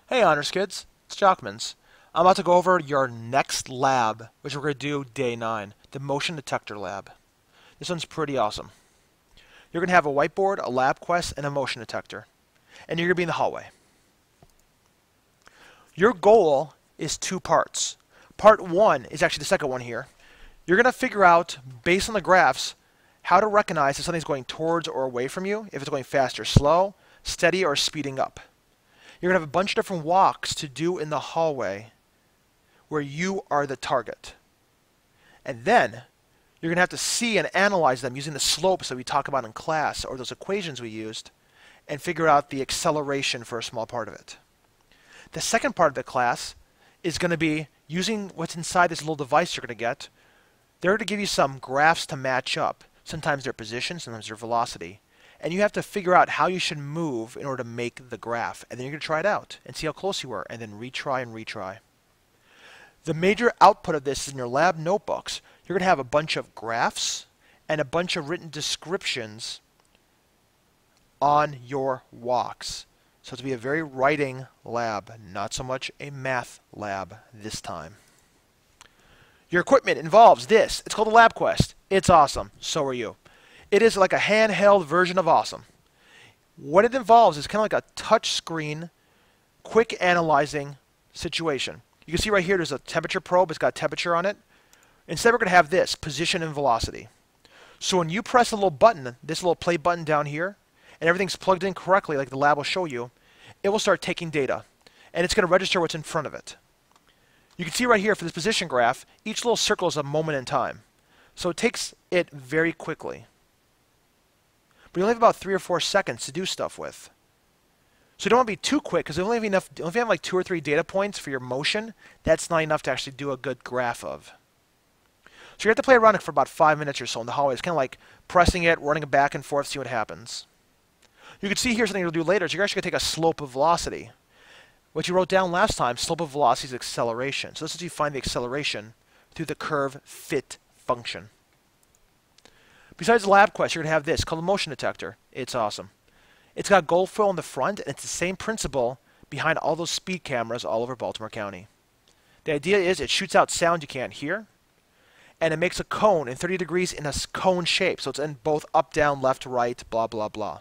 Hey Honors Kids, it's Jockmans. I'm about to go over your next lab, which we're going to do day 9, the Motion Detector Lab. This one's pretty awesome. You're going to have a whiteboard, a lab quest, and a motion detector. And you're going to be in the hallway. Your goal is 2 parts. Part 1 is actually the second one here. You're going to figure out, based on the graphs, how to recognize if something's going towards or away from you, if it's going fast or slow, steady or speeding up. You're going to have a bunch of different walks to do in the hallway where you are the target. And then you're going to have to see and analyze them using the slopes that we talk about in class or those equations we used and figure out the acceleration for a small part of it. The second part of the class is going to be using what's inside this little device you're going to get. They're going to give you some graphs to match up. Sometimes their position, sometimes their velocity. And you have to figure out how you should move in order to make the graph. And then you're going to try it out and see how close you were, and then retry and retry. The major output of this is in your lab notebooks. You're going to have a bunch of graphs and a bunch of written descriptions on your walks. So it's going to be a very writing lab, not so much a math lab this time. Your equipment involves this. It's called a Lab Quest. It's awesome. So are you. It is like a handheld version of awesome. What it involves is kind of like a touch screen, quick analyzing situation. You can see right here there's a temperature probe. It's got temperature on it. Instead we're going to have this, position and velocity. So when you press a little button, this little play button down here, and everything's plugged in correctly like the lab will show you, it will start taking data. And it's going to register what's in front of it. You can see right here for this position graph, each little circle is a moment in time. So it takes it very quickly. But you only have about 3 or 4 seconds to do stuff with. So you don't want to be too quick because if you have like 2 or 3 data points for your motion, that's not enough to actually do a good graph of. So you have to play around it for about 5 minutes or so in the hallway. It's kind of like pressing it, running it back and forth, see what happens. You can see here something you'll do later is you're actually going to take a slope of velocity. What you wrote down last time, slope of velocity is acceleration. So this is how you find the acceleration through the curve fit function. Besides the lab quest, you're going to have this called a motion detector. It's awesome. It's got gold foil in the front, and it's the same principle behind all those speed cameras all over Baltimore County. The idea is it shoots out sound you can't hear, and it makes a cone in 30 degrees in a cone shape. So it's in both up, down, left, right, blah, blah, blah.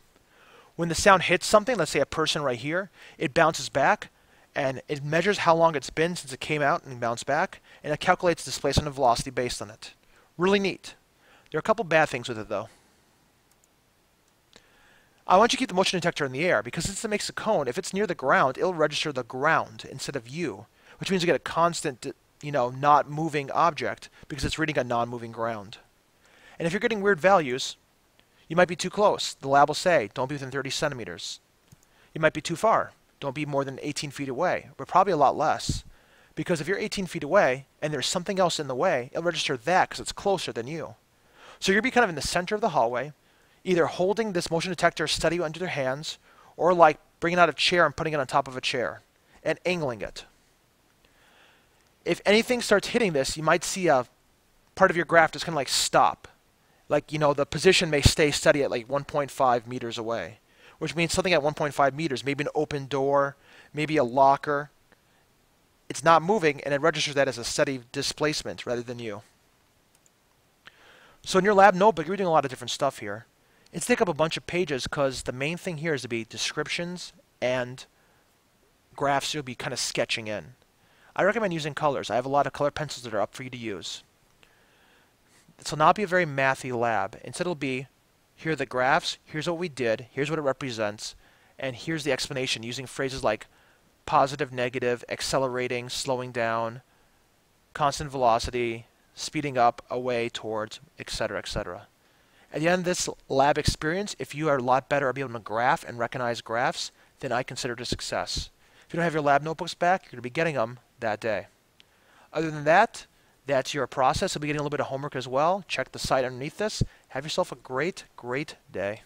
When the sound hits something, let's say a person right here, it bounces back, and it measures how long it's been since it came out and bounced back, and it calculates displacement and velocity based on it. Really neat. There are a couple bad things with it, though. I want you to keep the motion detector in the air, because since it makes a cone, if it's near the ground, it'll register the ground instead of you, which means you get a constant, not moving object, because it's reading a non-moving ground. And if you're getting weird values, you might be too close. The lab will say, don't be within 30 centimeters. You might be too far. Don't be more than 18 feet away, but probably a lot less. Because if you're 18 feet away, and there's something else in the way, it'll register that because it's closer than you. So you're going to be kind of in the center of the hallway, either holding this motion detector steady under their hands, or like bringing out a chair and putting it on top of a chair, and angling it. If anything starts hitting this, you might see a part of your graph just kind of like stop. Like, the position may stay steady at like 1.5 meters away, which means something at 1.5 meters, maybe an open door, maybe a locker. It's not moving, and it registers that as a steady displacement rather than you. So in your lab notebook, you're doing a lot of different stuff here. It's take up a bunch of pages because the main thing here is to be descriptions and graphs you'll be kind of sketching in. I recommend using colors. I have a lot of color pencils that are up for you to use. This will not be a very mathy lab. Instead it'll be, here are the graphs, here's what we did, here's what it represents, and here's the explanation using phrases like positive, negative, accelerating, slowing down, constant velocity, speeding up, away, towards, etc., etc. At the end of this lab experience, if you are a lot better at being able to graph and recognize graphs, then I consider it a success. If you don't have your lab notebooks back, you're going to be getting them that day. Other than that, that's your process. You'll be getting a little bit of homework as well. Check the site underneath this. Have yourself a great, great day.